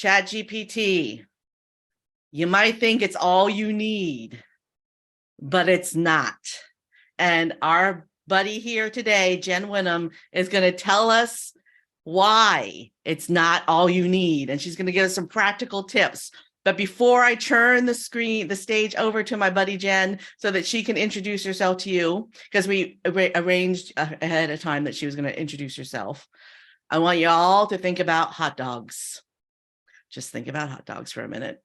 ChatGPT. You might think it's all you need, but it's not. And our buddy here today, Jen Winham, is going to tell us why it's not all you need. And she's going to give us some practical tips. But before I turn the stage over to my buddy Jen so that she can introduce herself to you, because we arranged ahead of time that she was going to introduce herself, I want you all to think about hot dogs. Just think about hot dogs for a minute.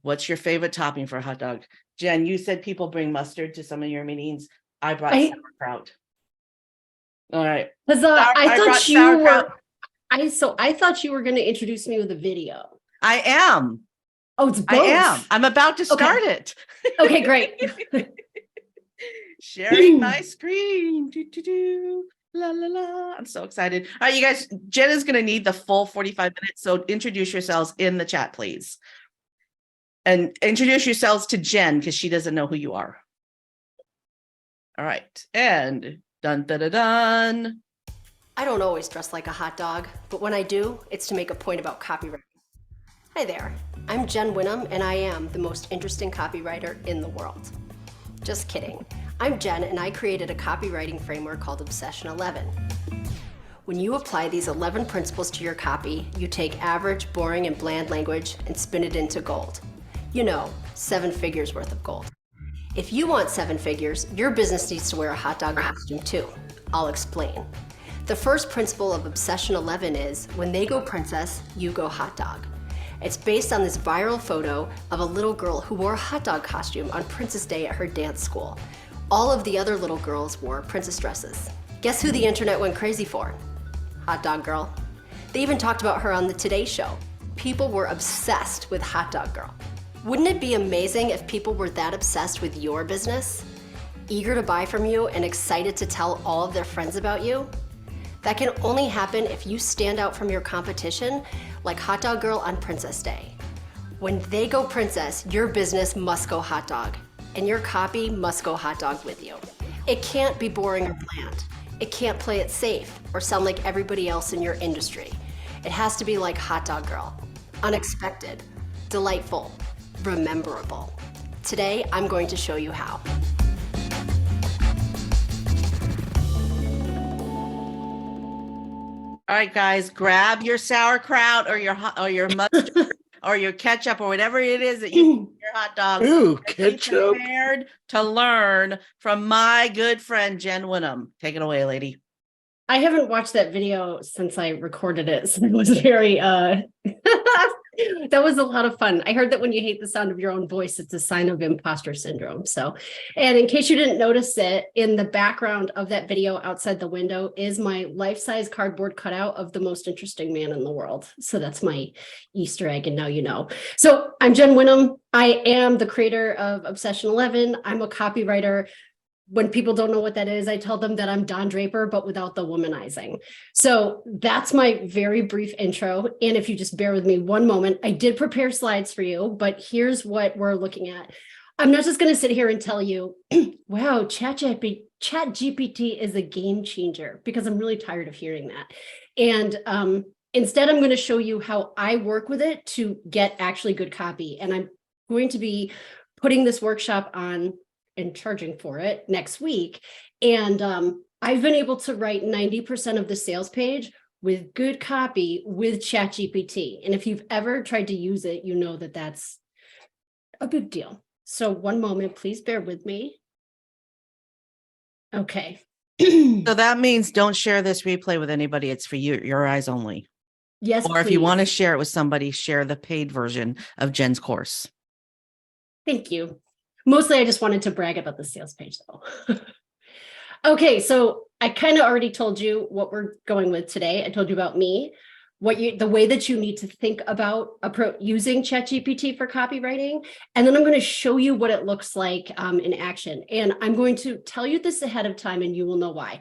What's your favorite topping for a hot dog? Jen, you said people bring mustard to some of your meetings. I brought sauerkraut. All right. I thought you were going to introduce me with a video. I am. Oh, it's both. I am. I'm about to start it. Okay, great. Sharing my screen. La, la, la. I'm so excited. All right, you guys, Jen is going to need the full 45 minutes. So introduce yourselves in the chat, please. And introduce yourselves to Jen because she doesn't know who you are. All right. And dun, dun, dun, dun. I don't always dress like a hot dog, but when I do, it's to make a point about copywriting. Hi there, I'm Jen Winham, and I am the most interesting copywriter in the world. Just kidding. I'm Jen, and I created a copywriting framework called Obsession 11. When you apply these 11 principles to your copy, you take average, boring, and bland language and spin it into gold. You know, 7 figures worth of gold. If you want 7 figures, your business needs to wear a hot dog costume too. I'll explain. The first principle of Obsession 11 is, when they go princess, you go hot dog. It's based on this viral photo of a little girl who wore a hot dog costume on Princess Day at her dance school. All of the other little girls wore princess dresses. Guess who the internet went crazy for? Hot dog girl. They even talked about her on the Today Show. People were obsessed with hot dog girl. Wouldn't it be amazing if people were that obsessed with your business? Eager to buy from you and excited to tell all of their friends about you? That can only happen if you stand out from your competition like Hot Dog Girl on Princess Day. When they go princess, your business must go hot dog, and your copy must go hot dog with you. It can't be boring or bland. It can't play it safe or sound like everybody else in your industry. It has to be like Hot Dog Girl, unexpected, delightful, rememberable. Today, I'm going to show you how. All right, guys, grab your sauerkraut or your mustard or your ketchup or whatever it is that you put in your hot dog. Ooh, ketchup. Be prepared to learn from my good friend Jen Winham. Take it away, lady. I haven't watched that video since I recorded it, so it was very that was a lot of fun. I heard that when you hate the sound of your own voice, it's a sign of imposter syndrome. So, and in case you didn't notice it, in the background of that video outside the window is my life-size cardboard cutout of the most interesting man in the world. So that's my Easter egg, and now you know. So I'm Jen Winham. I am the creator of Obsession 11. I'm a copywriter. When people don't know what that is, I tell them that I'm Don Draper, but without the womanizing. So that's my very brief intro. And if you just bear with me one moment, I did prepare slides for you, but here's what we're looking at. I'm not just going to sit here and tell you, wow, ChatGPT is a game changer, because I'm really tired of hearing that. And instead, I'm going to show you how I work with it to get actually good copy. And I'm going to be putting this workshop on and charging for it next week. And I've been able to write 90% of the sales page with good copy with ChatGPT. And if you've ever tried to use it, you know that that's a big deal. So one moment, please bear with me. Okay. So that means don't share this replay with anybody. It's for you, your eyes only. Yes, or if you want to share it with somebody, share the paid version of Jen's course. Thank you. Mostly, I just wanted to brag about the sales page, though. Okay, so I kind of already told you what we're going with today. I told you about me, the way that you need to think about using ChatGPT for copywriting, and then I'm going to show you what it looks like in action. And I'm going to tell you this ahead of time, and you will know why.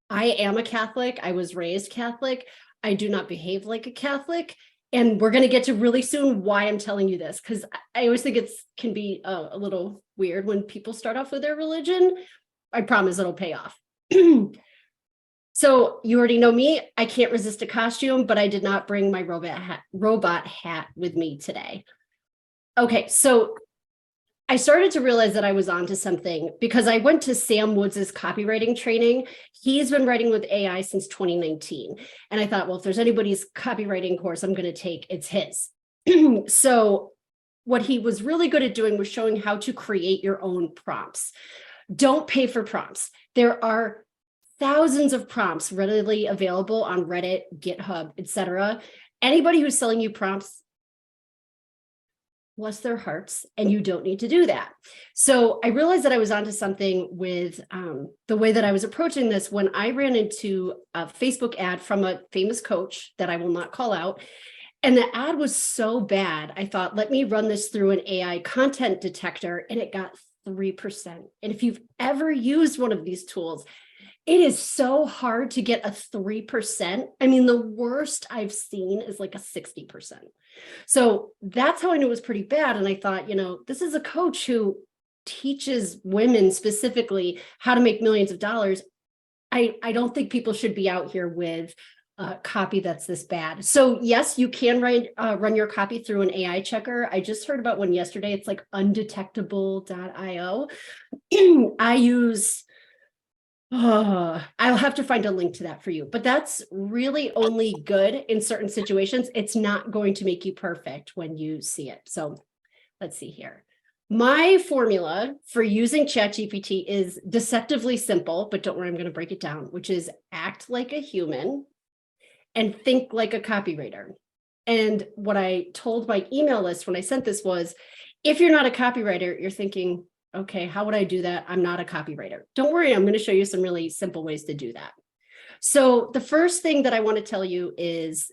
I am a Catholic. I was raised Catholic. I do not behave like a Catholic. And we're going to get to really soon why I'm telling you this, because I always think it can be a little weird when people start off with their religion. I promise it'll pay off. So you already know me. I can't resist a costume, but I did not bring my robot hat with me today. Okay, so I started to realize that I was onto something because I went to Sam Woods' copywriting training. He's been writing with AI since 2019. And I thought, well, if there's anybody's copywriting course I'm going to take, it's his. So what he was really good at doing was showing how to create your own prompts. Don't pay for prompts. There are thousands of prompts readily available on Reddit, GitHub, etc. Anybody who's selling you prompts, bless their hearts, and you don't need to do that. So I realized that I was onto something with the way that I was approaching this when I ran into a Facebook ad from a famous coach that I will not call out. And the ad was so bad, I thought, let me run this through an AI content detector, and it got 3%. And if you've ever used one of these tools, it is so hard to get a 3%. I mean, the worst I've seen is like a 60%. So that's how I knew it was pretty bad. And I thought, this is a coach who teaches women specifically how to make millions of dollars. I don't think people should be out here with copy that's this bad. So yes, you can run your copy through an AI checker. I just heard about one yesterday. It's like undetectable.io. I use I'll have to find a link to that for you, but that's really only good in certain situations. It's not going to make you perfect when you see it. So let's see here. My formula for using ChatGPT is deceptively simple, but don't worry, I'm going to break it down, which is act like a human and think like a copywriter. And what I told my email list when I sent this was, if you're not a copywriter, you're thinking, okay, how would I do that? I'm not a copywriter. Don't worry, I'm going to show you some really simple ways to do that. So the first thing that I want to tell you is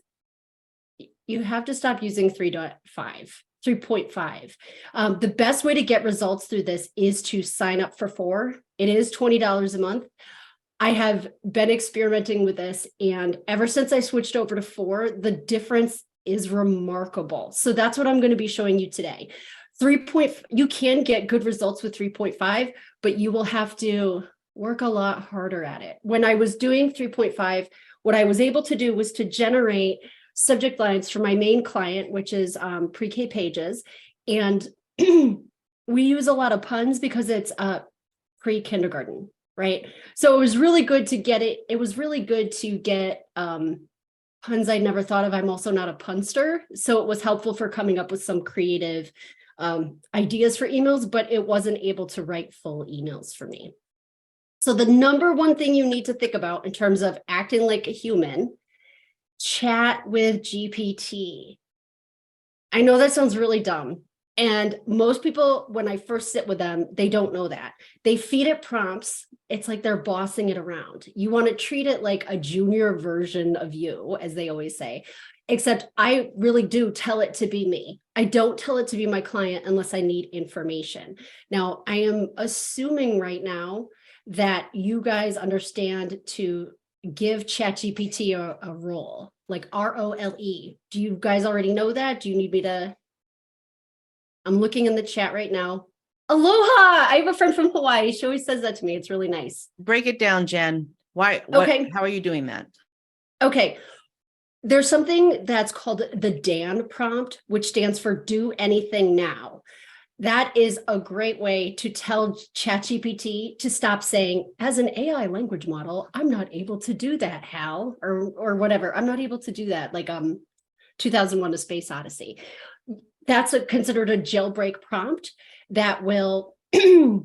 you have to stop using 3.5. The best way to get results through this is to sign up for 4. It is $20 a month. I have been experimenting with this, and ever since I switched over to 4, the difference is remarkable. So that's what I'm going to be showing you today. You can get good results with 3.5, but you will have to work a lot harder at it. When I was doing 3.5, what I was able to do was to generate subject lines for my main client, which is Pre-K Pages. And we use a lot of puns because it's pre-kindergarten, right? So it was really good to get it. It was really good to get puns I'd never thought of. I'm also not a punster, so it was helpful for coming up with some creative ideas for emails, but it wasn't able to write full emails for me. So the number one thing you need to think about in terms of acting like a human, chat with GPT. I know that sounds really dumb. And most people, when I first sit with them, they don't know that. They feed it prompts. It's like they're bossing it around. You want to treat it like a junior version of you, as they always say. Except I really do tell it to be me. I don't tell it to be my client unless I need information. Now, I am assuming right now that you guys understand to give ChatGPT a role, like ROLE. Do you guys already know that? Do you need me to? I'm looking in the chat right now. Aloha! I have a friend from Hawaii. She always says that to me. It's really nice. Break it down, Jen. Okay. How are you doing that? Okay. There's something that's called the DAN prompt, which stands for do anything now. That is a great way to tell ChatGPT to stop saying, as an AI language model, I'm not able to do that, Hal, or whatever. I'm not able to do that, like 2001: A Space Odyssey. That's considered a jailbreak prompt that will, I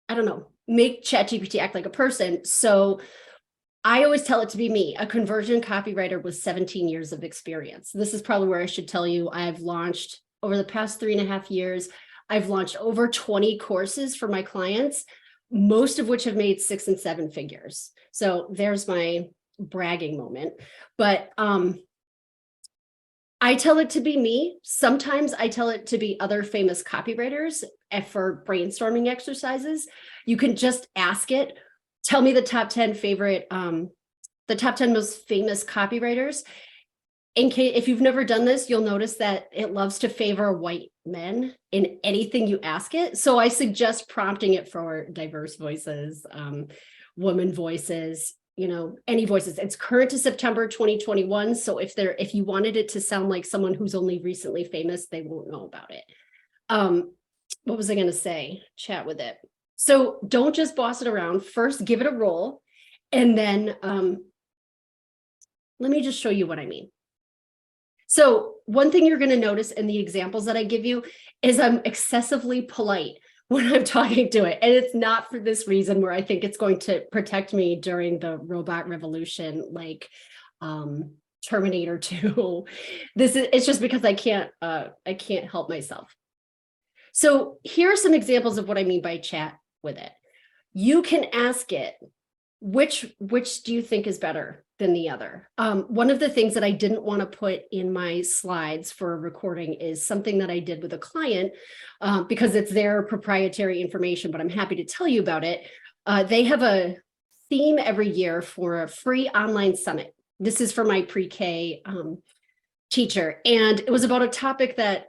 don't know, make ChatGPT act like a person. So I always tell it to be me, a conversion copywriter with 17 years of experience. This is probably where I should tell you I've launched over the past 3.5 years. I've launched over 20 courses for my clients, most of which have made 6 and 7 figures. So there's my bragging moment. But I tell it to be me. Sometimes I tell it to be other famous copywriters for brainstorming exercises. You can just ask it, tell me the top 10 most famous copywriters. In case, if you've never done this, you'll notice that it loves to favor white men in anything you ask it. So I suggest prompting it for diverse voices, woman voices, any voices. It's current to September 2021. So if you wanted it to sound like someone who's only recently famous, they won't know about it. What was I going to say? Chat with it. So don't just boss it around. First, give it a roll. And then let me just show you what I mean. So one thing you're going to notice in the examples that I give you is I'm excessively polite when I'm talking to it. And it's not for this reason where I think it's going to protect me during the robot revolution, like Terminator 2. It's just because I can't help myself. So here are some examples of what I mean by chat with it. You can ask it, which do you think is better than the other? One of the things that I didn't want to put in my slides for a recording is something that I did with a client because it's their proprietary information, but I'm happy to tell you about it. They have a theme every year for a free online summit. This is for my pre-K teacher. And it was about a topic that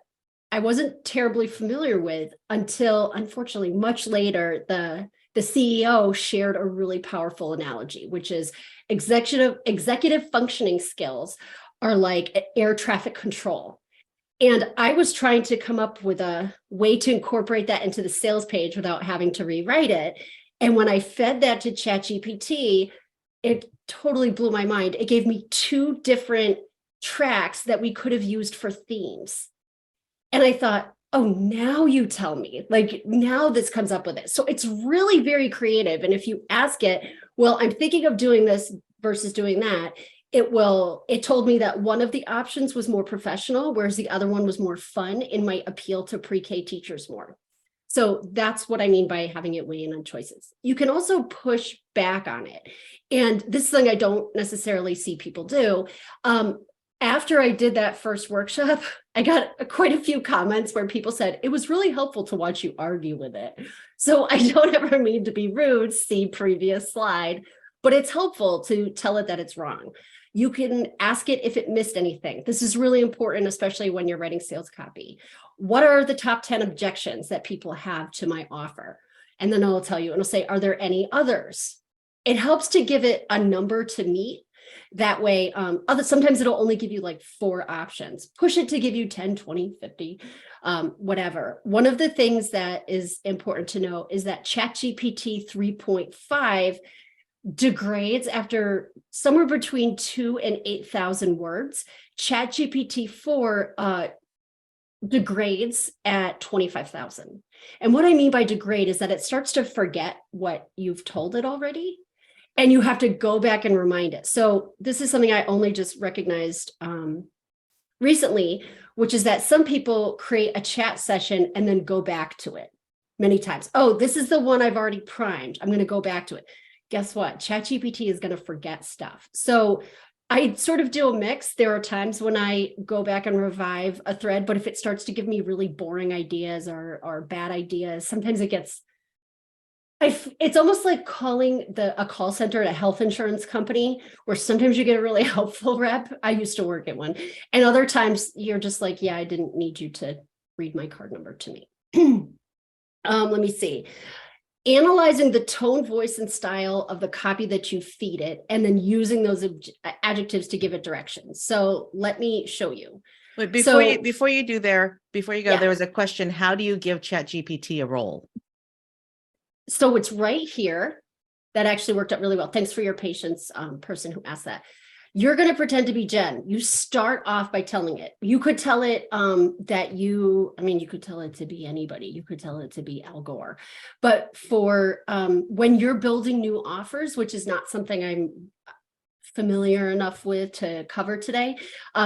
I wasn't terribly familiar with until, unfortunately, much later, the CEO shared a really powerful analogy, which is executive functioning skills are like air traffic control. And I was trying to come up with a way to incorporate that into the sales page without having to rewrite it. And when I fed that to ChatGPT, it totally blew my mind. It gave me 2 different tracks that we could have used for themes. And I thought, oh, now you tell me, like now this comes up with it. So it's really very creative. And if you ask it, well, I'm thinking of doing this versus doing that, it told me that one of the options was more professional, whereas the other one was more fun and might appeal to pre-K teachers more. So that's what I mean by having it weigh in on choices. You can also push back on it. And this is something I don't necessarily see people do. After I did that first workshop, I got quite a few comments where people said, it was really helpful to watch you argue with it. So I don't ever mean to be rude, see previous slide, but it's helpful to tell it that it's wrong. You can ask it if it missed anything. This is really important, especially when you're writing sales copy. What are the top 10 objections that people have to my offer? And then it'll tell you, and it'll say, are there any others? It helps to give it a number to meet. That way, sometimes it'll only give you like 4 options. Push it to give you 10, 20, 50, whatever. One of the things that is important to know is that ChatGPT 3.5 degrades after somewhere between 2 and 8,000 words. ChatGPT 4 degrades at 25,000. And what I mean by degrade is that it starts to forget what you've told it already. And you have to go back and remind it. So this is something I only just recognized recently, which is that some people create a chat session and then go back to it many times. Oh, this is the one I've already primed. I'm going to go back to it. Guess what? ChatGPT is going to forget stuff. So I sort of do a mix. There are times when I go back and revive a thread, but if it starts to give me really boring ideas or bad ideas, sometimes it gets it's almost like calling a call center at a health insurance company, where sometimes you get a really helpful rep. I used to work at one. And other times you're just like, yeah, I didn't need you to read my card number to me. Let me see. Analyzing the tone, voice, and style of the copy that you feed it, and then using those adjectives to give it direction. So let me show you. But before you go, Yeah. There was a question. How do you give ChatGPT a role? So it's right here. That actually worked out really well. Thanks for your patience, person who asked that. You're going to pretend to be Jen. You start off by telling it. You could tell it you could tell it to be anybody. You could tell it to be Al Gore. But for when you're building new offers, which is not something I'm familiar enough with to cover today,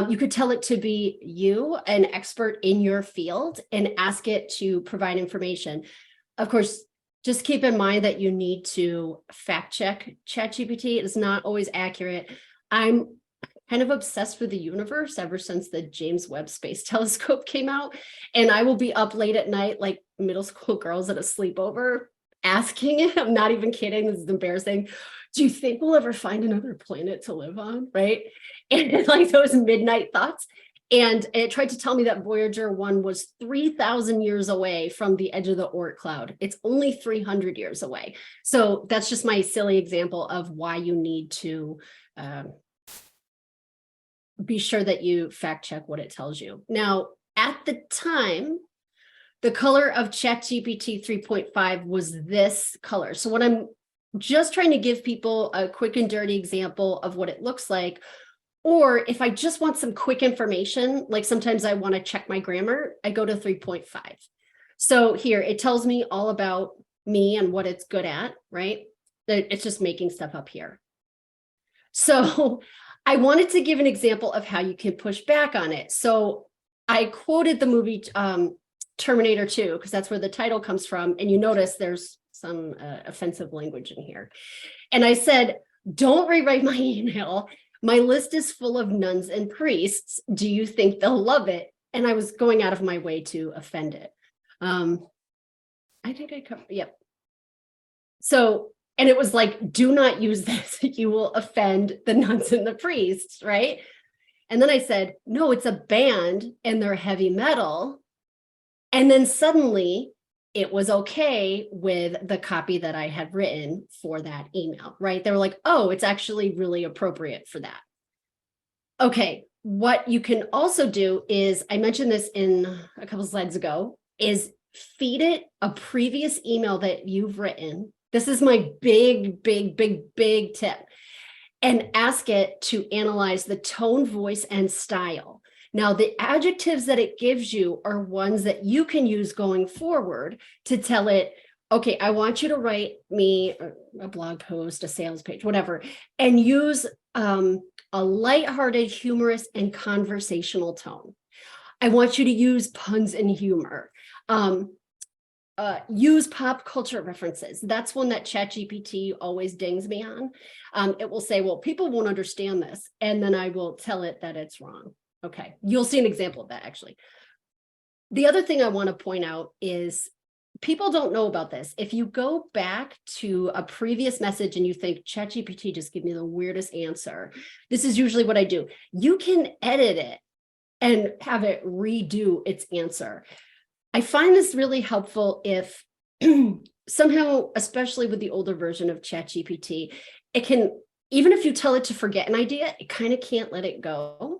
you could tell it to be you, an expert in your field, and ask it to provide information. Of course, just keep in mind that you need to fact check ChatGPT. It is not always accurate. I'm kind of obsessed with the universe ever since the James Webb Space Telescope came out. And I will be up late at night, like middle school girls at a sleepover, asking it. I'm not even kidding. This is embarrassing. Do you think we'll ever find another planet to live on? Right? And like those midnight thoughts. And it tried to tell me that Voyager 1 was 3,000 years away from the edge of the Oort cloud. It's only 300 years away. So that's just my silly example of why you need to be sure that you fact check what it tells you. Now, at the time, the color of ChatGPT 3.5 was this color. So what I'm just trying to give people a quick and dirty example of what it looks like. Or if I just want some quick information, like sometimes I want to check my grammar, I go to 3.5. So here it tells me all about me and what it's good at, right? It's just making stuff up here. So I wanted to give an example of how you can push back on it. So I quoted the movie Terminator 2, because that's where the title comes from. And you notice there's some offensive language in here. And I said, don't rewrite my email. My list is full of nuns and priests. Do you think they'll love it? And I was going out of my way to offend it. I think I covered, yep. So, and it was like, do not use this. You will offend the nuns and the priests, right? And then I said, no, it's a band and they're heavy metal. And then suddenly it was okay with the copy that I had written for that email, right? They were like, oh, it's actually really appropriate for that. Okay, what you can also do is, I mentioned this in a couple slides ago, is feed it a previous email that you've written. This is my big tip. And ask it to analyze the tone, voice, and style. Now, the adjectives that it gives you are ones that you can use going forward to tell it, okay, I want you to write me a blog post, a sales page, whatever, and use a lighthearted, humorous, and conversational tone. I want you to use puns and humor. Use pop culture references. That's one that ChatGPT always dings me on. It will say, well, people won't understand this. And then I will tell it that it's wrong. Okay, you'll see an example of that actually. The other thing I want to point out is people don't know about this. If you go back to a previous message and you think ChatGPT just gave me the weirdest answer, this is usually what I do. You can edit it and have it redo its answer. I find this really helpful if somehow, especially with the older version of ChatGPT, it can, even if you tell it to forget an idea, it kind of can't let it go.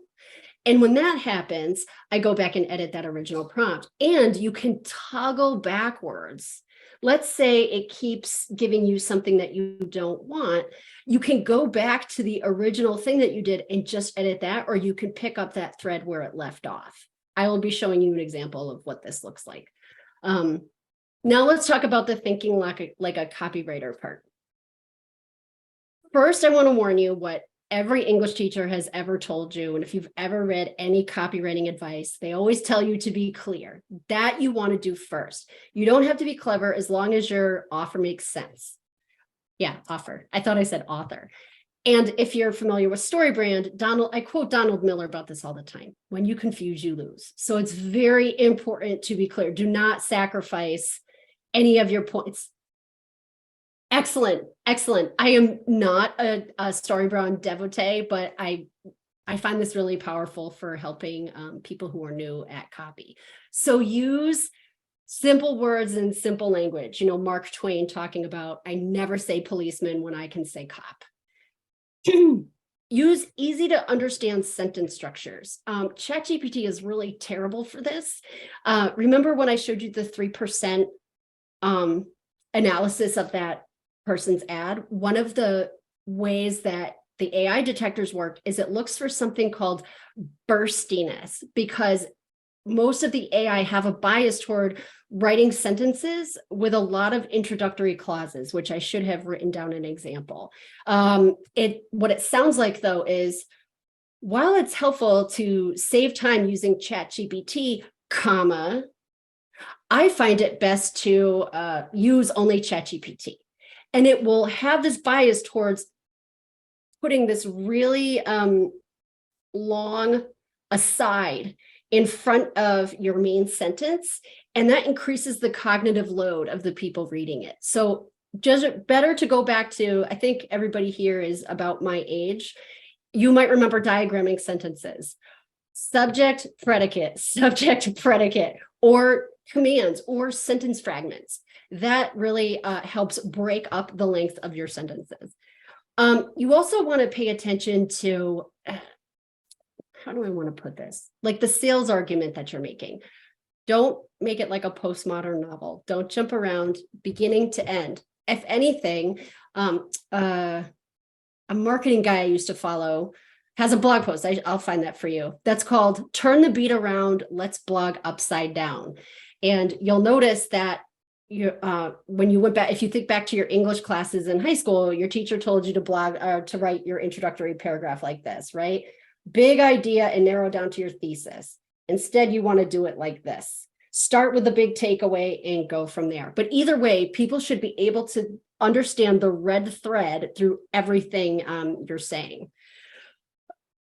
And when that happens, I go back and edit that original prompt. And you can toggle backwards. Let's say it keeps giving you something that you don't want. You can go back to the original thing that you did and just edit that, or you can pick up that thread where it left off. I will be showing you an example of what this looks like. Now let's talk about the thinking like a copywriter part. First, I want to warn you what every English teacher has ever told you. And if you've ever read any copywriting advice, they always tell you to be clear. That you want to do first. You don't have to be clever as long as your offer makes sense. Yeah, offer. I thought I said author. And if you're familiar with StoryBrand, I quote Donald Miller about this all the time. When you confuse, you lose. So it's very important to be clear. Do not sacrifice any of your points. Excellent, excellent. I am not a StoryBrand devotee, but I find this really powerful for helping people who are new at copy. So use simple words and simple language. You know, Mark Twain talking about, I never say policeman when I can say cop. Use easy to understand sentence structures. ChatGPT is really terrible for this. Remember when I showed you the 3% analysis of that person's ad? One of the ways that the AI detectors work is it looks for something called burstiness, because most of the AI have a bias toward writing sentences with a lot of introductory clauses, which I should have written down an example. What it sounds like though is, while it's helpful to save time using ChatGPT, comma, I find it best to use only ChatGPT. And it will have this bias towards putting this really long aside in front of your main sentence, and that increases the cognitive load of the people reading it. So just better to go back to, I think everybody here is about my age. You might remember diagramming sentences. subject, predicate, or commands or sentence fragments. That really helps break up the length of your sentences. You also want to pay attention to, how do I want to put this? Like the sales argument that you're making. Don't make it like a postmodern novel. Don't jump around beginning to end. If anything, a marketing guy I used to follow has a blog post. I'll find that for you. That's called Turn the Beat Around, Let's Blog Upside Down. And you'll notice that when you went back, if you think back to your English classes in high school, your teacher told you to blog or to write your introductory paragraph like this, right? Big idea and narrow down to your thesis. Instead, you want to do it like this. Start with the big takeaway and go from there. But either way, people should be able to understand the red thread through everything you're saying.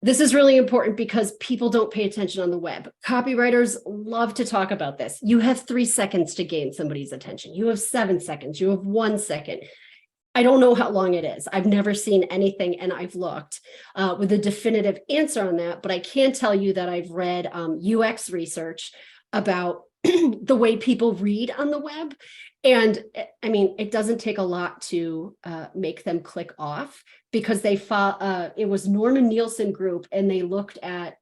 This is really important because people don't pay attention on the web. Copywriters love to talk about this. You have 3 seconds to gain somebody's attention. You have 7 seconds. You have 1 second. I don't know how long it is. I've never seen anything, and I've looked with a definitive answer on that, but I can tell you that I've read UX research about the way people read on the web. And I mean, it doesn't take a lot to make them click off, because it was Norman Nielsen Group, and they looked at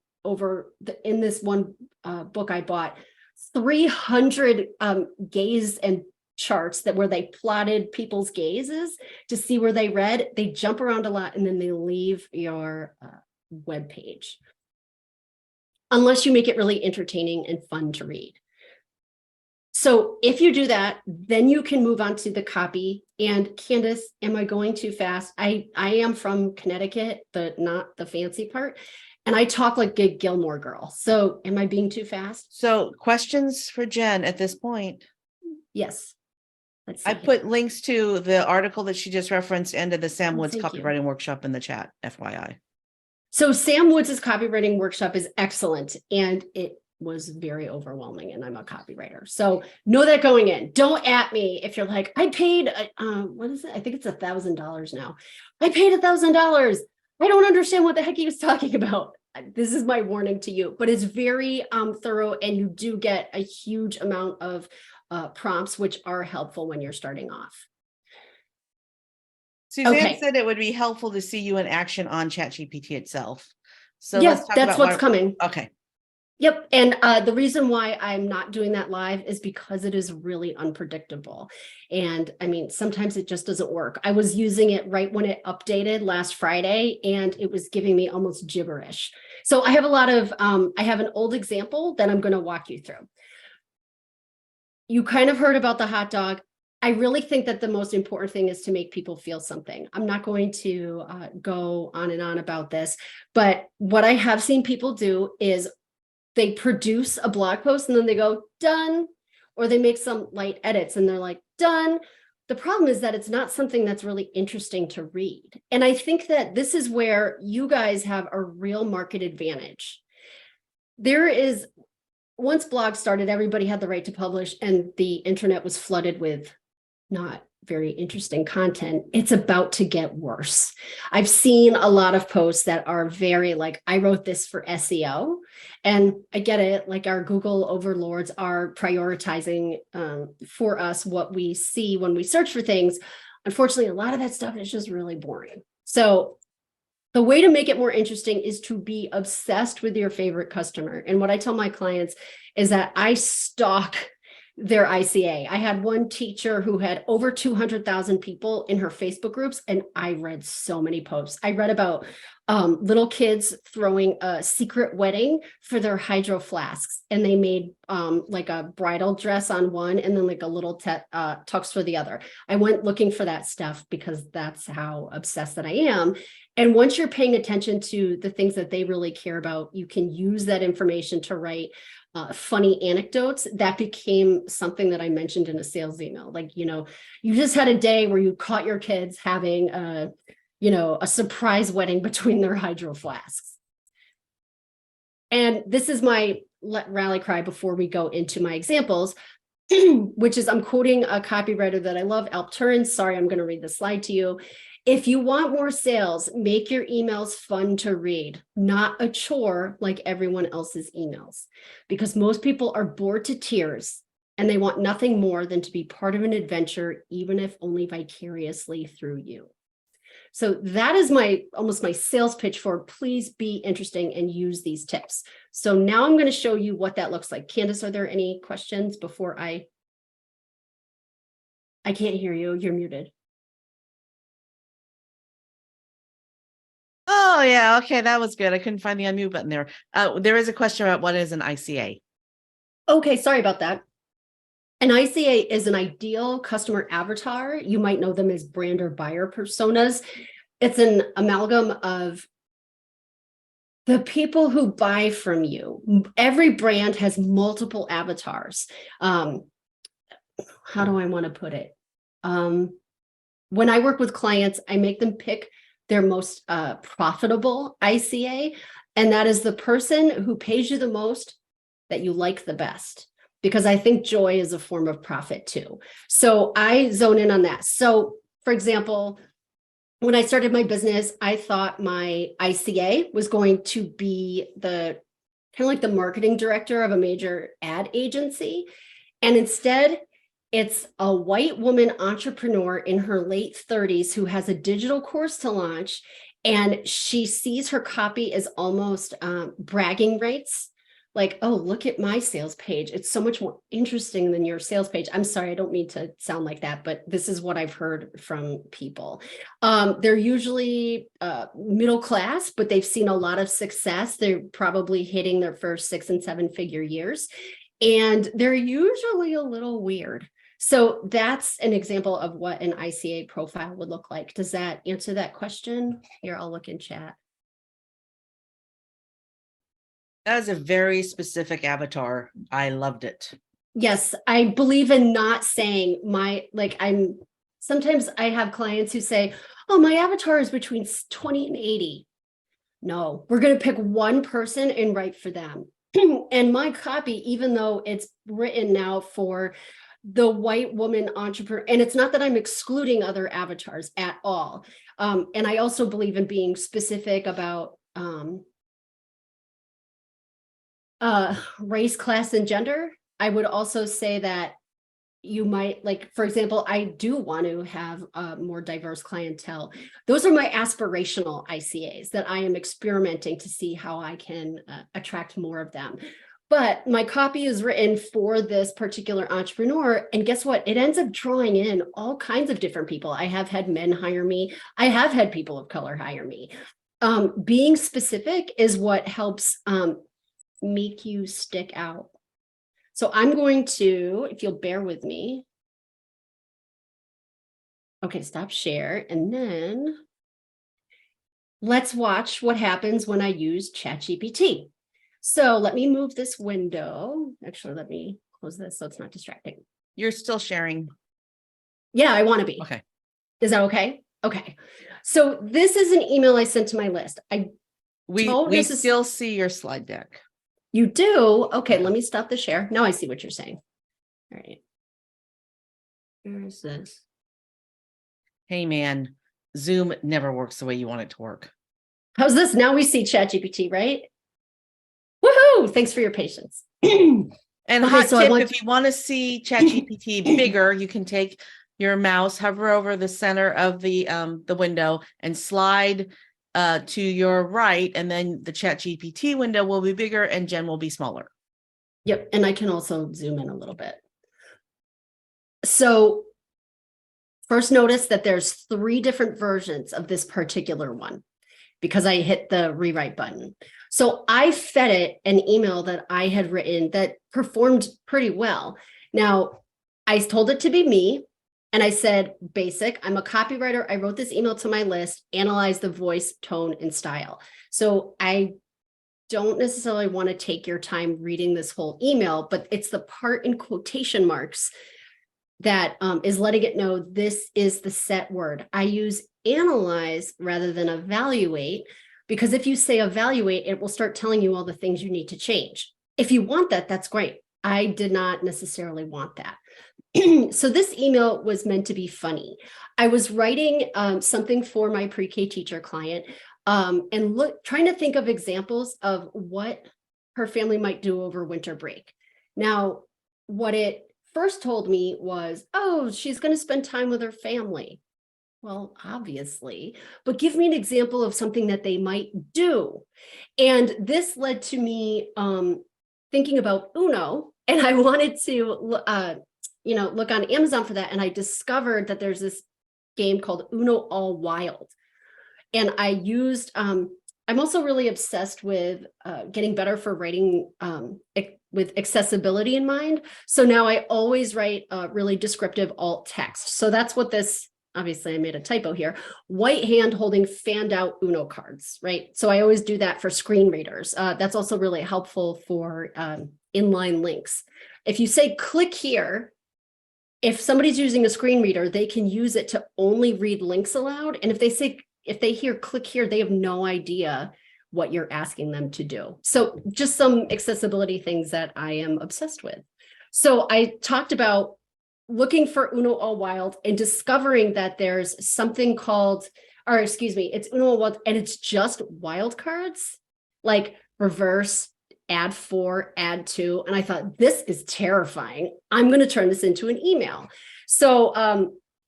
in this one book I bought, 300 gaze and charts where they plotted people's gazes to see where they read. They jump around a lot, and then they leave your web page, unless you make it really entertaining and fun to read. So if you do that, then you can move on to the copy. And Candace, am I going too fast? I am from Connecticut, but not the fancy part. And I talk like a Gilmore Girl. So am I being too fast? So questions for Jen at this point? Yes. Let's see I here. put links to the article that she just referenced and to the Sam Oh, Woods thank you. copywriting workshop in the chat, FYI. So Sam Woods' copywriting workshop is excellent, and it was very overwhelming, and I'm a copywriter. So know that going in. Don't at me if you're like, I paid, what is it? I think it's $1,000 now. I paid $1,000. I don't understand what the heck he was talking about. This is my warning to you, but it's very thorough, and you do get a huge amount of prompts, which are helpful when you're starting off. Suzanne Okay. said it would be helpful to see you in action on ChatGPT itself. So Yeah, let's talk that's about what's coming. Okay. Yep. And the reason why I'm not doing that live is because it is really unpredictable. And I mean, sometimes it just doesn't work. I was using it right when it updated last Friday, and it was giving me almost gibberish. So I have I have an old example that I'm going to walk you through. You kind of heard about the hot dog. I really think that the most important thing is to make people feel something. I'm not going to go on and on about this, but what I have seen people do is they produce a blog post and then they go, done, or they make some light edits and they're like, done. The problem is that it's not something that's really interesting to read. And I think that this is where you guys have a real market advantage. Once blogs started, everybody had the right to publish, and the internet was flooded with not very interesting content. It's about to get worse. I've seen a lot of posts that are very like, I wrote this for SEO, and I get it. Like, our Google overlords are prioritizing for us what we see when we search for things. Unfortunately, a lot of that stuff is just really boring. So the way to make it more interesting is to be obsessed with your favorite customer. And what I tell my clients is that I stalk their ICA. I had one teacher who had over 200,000 people in her Facebook groups, and I read so many posts. I read about little kids throwing a secret wedding for their hydro flasks, and they made like a bridal dress on one and then like a little tux for the other. I went looking for that stuff because that's how obsessed that I am. And once you're paying attention to the things that they really care about, you can use that information to write funny anecdotes. That became something that I mentioned in a sales email. Like, you just had a day where you caught your kids having a surprise wedding between their hydro flasks. And this is my rally cry before we go into my examples, which is I'm quoting a copywriter that I love, Alp Turin. Sorry, I'm going to read the slide to you. If you want more sales, make your emails fun to read, not a chore like everyone else's emails, because most people are bored to tears and they want nothing more than to be part of an adventure, even if only vicariously through you. So that is almost my sales pitch for please be interesting and use these tips. So now I'm going to show you what that looks like. Candace, are there any questions before I can't hear you. You're muted. Oh, yeah. Okay. That was good. I couldn't find the unmute button there. There is a question about what is an ICA. Okay. Sorry about that. An ICA is an ideal customer avatar. You might know them as brand or buyer personas. It's an amalgam of the people who buy from you. Every brand has multiple avatars. How do I want to put it? When I work with clients, I make them pick their most profitable ICA, and that is the person who pays you the most, that you like the best, because I think joy is a form of profit too. So I zone in on that. So for example, when I started my business, I thought my ICA was going to be the kind of like the marketing director of a major ad agency. And instead, it's a white woman entrepreneur in her late 30s who has a digital course to launch, and she sees her copy as almost bragging rights. Like, oh, look at my sales page. It's so much more interesting than your sales page. I'm sorry, I don't mean to sound like that, but this is what I've heard from people. They're usually middle class, but they've seen a lot of success. They're probably hitting their first 6 and 7 figure years, and they're usually a little weird. So that's an example of what an ICA profile would look like. Does that answer that question? Here, I'll look in chat. That is a very specific avatar. I loved it. Yes, I believe in not saying sometimes I have clients who say, oh, my avatar is between 20 and 80. No, we're going to pick one person and write for them. And my copy, even though it's written now for the white woman entrepreneur, and it's not that I'm excluding other avatars at all. And I also believe in being specific about race, class, and gender. I would also say that you might, like, for example, I do want to have a more diverse clientele. Those are my aspirational ICAs that I am experimenting to see how I can attract more of them. But my copy is written for this particular entrepreneur. And guess what? It ends up drawing in all kinds of different people. I have had men hire me. I have had people of color hire me. Being specific is what helps make you stick out. So I'm going to, if you'll bear with me. Okay, stop share. And then let's watch what happens when I use ChatGPT. So let me move this window. Actually, let me close this so it's not distracting. You're still sharing. Yeah, I want to be. Okay. Is that okay? Okay. So this is an email I sent to my list. We still see your slide deck. You do? Okay, let me stop the share. Now I see what you're saying. All right. Where is this? Hey, man, Zoom never works the way you want it to work. How's this? Now we see ChatGPT, right? Woohoo! Thanks for your patience. And Okay, hot so tip, if you want to see ChatGPT bigger, you can take your mouse, hover over the center of the window, and slide to your right, and then the ChatGPT window will be bigger and Jen will be smaller. Yep, and I can also zoom in a little bit. So first notice that there's 3 different versions of this particular one because I hit the rewrite button. So I fed it an email that I had written that performed pretty well. Now, I told it to be me, and I said, basic, I'm a copywriter. I wrote this email to my list, analyze the voice, tone, and style. So I don't necessarily want to take your time reading this whole email, but it's the part in quotation marks that is letting it know this is the set word. I use analyze rather than evaluate, because if you say evaluate, it will start telling you all the things you need to change. If you want that, that's great. I did not necessarily want that. So this email was meant to be funny. I was writing something for my pre-K teacher client and trying to think of examples of what her family might do over winter break. Now, what it first told me was, oh, she's going to spend time with her family. Well, obviously, but give me an example of something that they might do. And this led to me thinking about Uno, and I wanted to look on Amazon for that. And I discovered that there's this game called Uno All Wild. And I used, I'm also really obsessed with getting better for writing with accessibility in mind. So now I always write really descriptive alt text. So that's what this, obviously I made a typo here, white hand holding fanned out Uno cards, right? So I always do that for screen readers. That's also really helpful for inline links. If you say click here, if somebody's using a screen reader, they can use it to only read links aloud. And if they hear click here, they have no idea what you're asking them to do. So just some accessibility things that I am obsessed with. So I talked about looking for Uno All Wild and discovering that there's something called, or excuse me, it's Uno All Wild and it's just wild cards, like reverse, add 4, add 2. And I thought, this is terrifying. I'm going to turn this into an email. So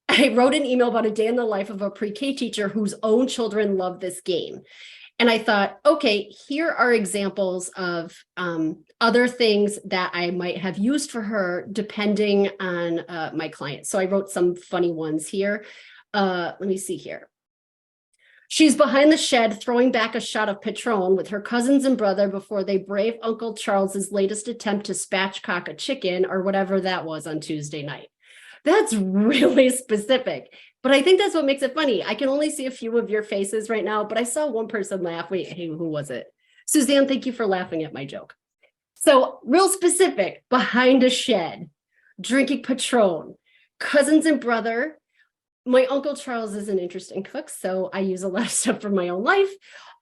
I wrote an email about a day in the life of a pre-K teacher whose own children love this game. And I thought, okay, here are examples of other things that I might have used for her depending on my client. So I wrote some funny ones here. Let me see here. She's behind the shed throwing back a shot of Patron with her cousins and brother before they brave Uncle Charles's latest attempt to spatchcock a chicken or whatever that was on Tuesday night. That's really specific, but I think that's what makes it funny. I can only see a few of your faces right now, but I saw one person laugh. Wait, hey, who was it? Suzanne, thank you for laughing at my joke. So real specific, behind a shed, drinking Patron, cousins and brother. My Uncle Charles is an interesting cook, so I use a lot of stuff from my own life.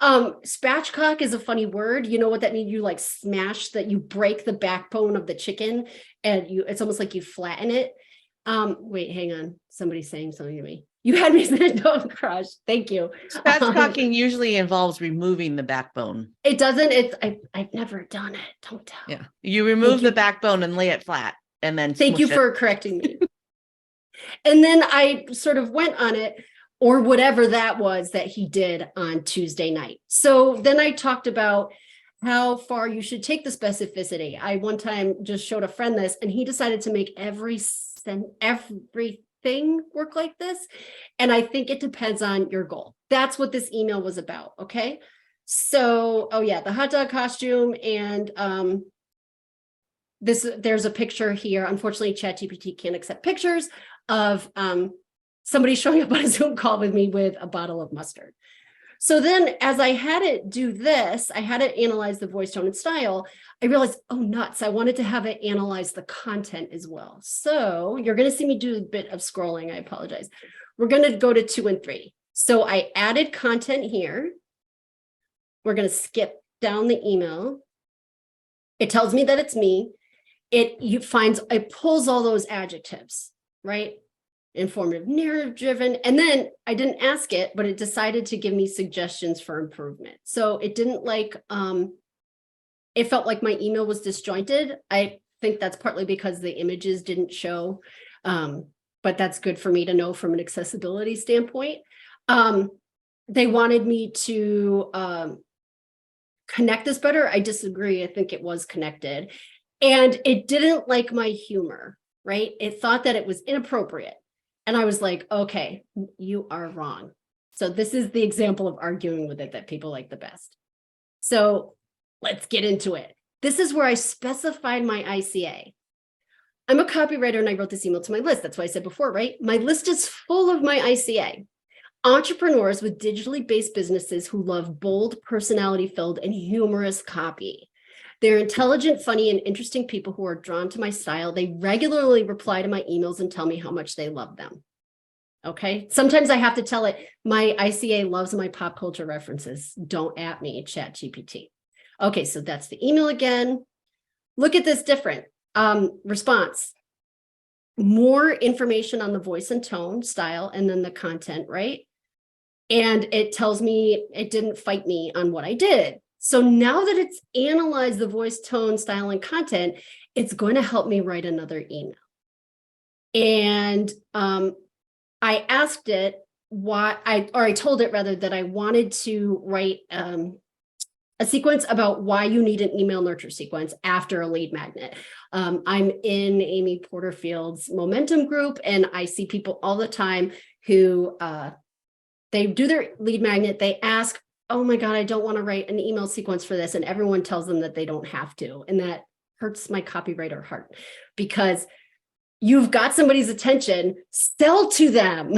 Spatchcock is a funny word. You know what that means? You like smash that, you break the backbone of the chicken and it's almost like you flatten it. Wait, hang on. Somebody's saying something to me. You had me say don't crush. Thank you. Spatchcocking usually involves removing the backbone. It doesn't. I've never done it. Don't tell. Yeah. You remove the backbone and lay it flat and then thank you for correcting me. And then I sort of went on it, or whatever that was that he did on Tuesday night. So then I talked about how far you should take the specificity. I one time just showed a friend this and he decided to make everything work like this. And I think it depends on your goal. That's what this email was about. Okay. So, oh yeah, the hot dog costume and there's a picture here. Unfortunately, ChatGPT can't accept pictures of somebody showing up on a Zoom call with me with a bottle of mustard. So then as I had it do this, I had it analyze the voice, tone, and style. I realized, oh, nuts. I wanted to have it analyze the content as well. So you're going to see me do a bit of scrolling. I apologize. We're going to go to 2 and 3. So I added content here. We're going to skip down the email. It tells me that it's me. It pulls all those adjectives, right? Informative, narrative driven. And then I didn't ask it, but it decided to give me suggestions for improvement. So it didn't it felt like my email was disjointed. I think that's partly because the images didn't show, but that's good for me to know from an accessibility standpoint. They wanted me to connect this better. I disagree. I think it was connected. And it didn't like my humor, right? It thought that it was inappropriate. And I was like, okay, you are wrong. So this is the example of arguing with it that people like the best. So let's get into it. This is where I specified my ICA. I'm a copywriter and I wrote this email to my list. That's what I said before, right? My list is full of my ICA. Entrepreneurs with digitally based businesses who love bold, personality-filled, and humorous copy. They're intelligent, funny, and interesting people who are drawn to my style. They regularly reply to my emails and tell me how much they love them. Okay. Sometimes I have to tell it, my ICA loves my pop culture references. Don't at me, ChatGPT. Okay. So that's the email again. Look at this different response. more information on the voice and tone style and then the content, right? And it tells me it didn't fight me on what I did. So now that it's analyzed the voice, tone, style, and content, it's going to help me write another email. And I asked it I told it rather that I wanted to write a sequence about why you need an email nurture sequence after a lead magnet. I'm in Amy Porterfield's momentum group, and I see people all the time who they do their lead magnet, they ask, oh my God, I don't want to write an email sequence for this. And everyone tells them that they don't have to. And that hurts my copywriter heart, because you've got somebody's attention, sell to them.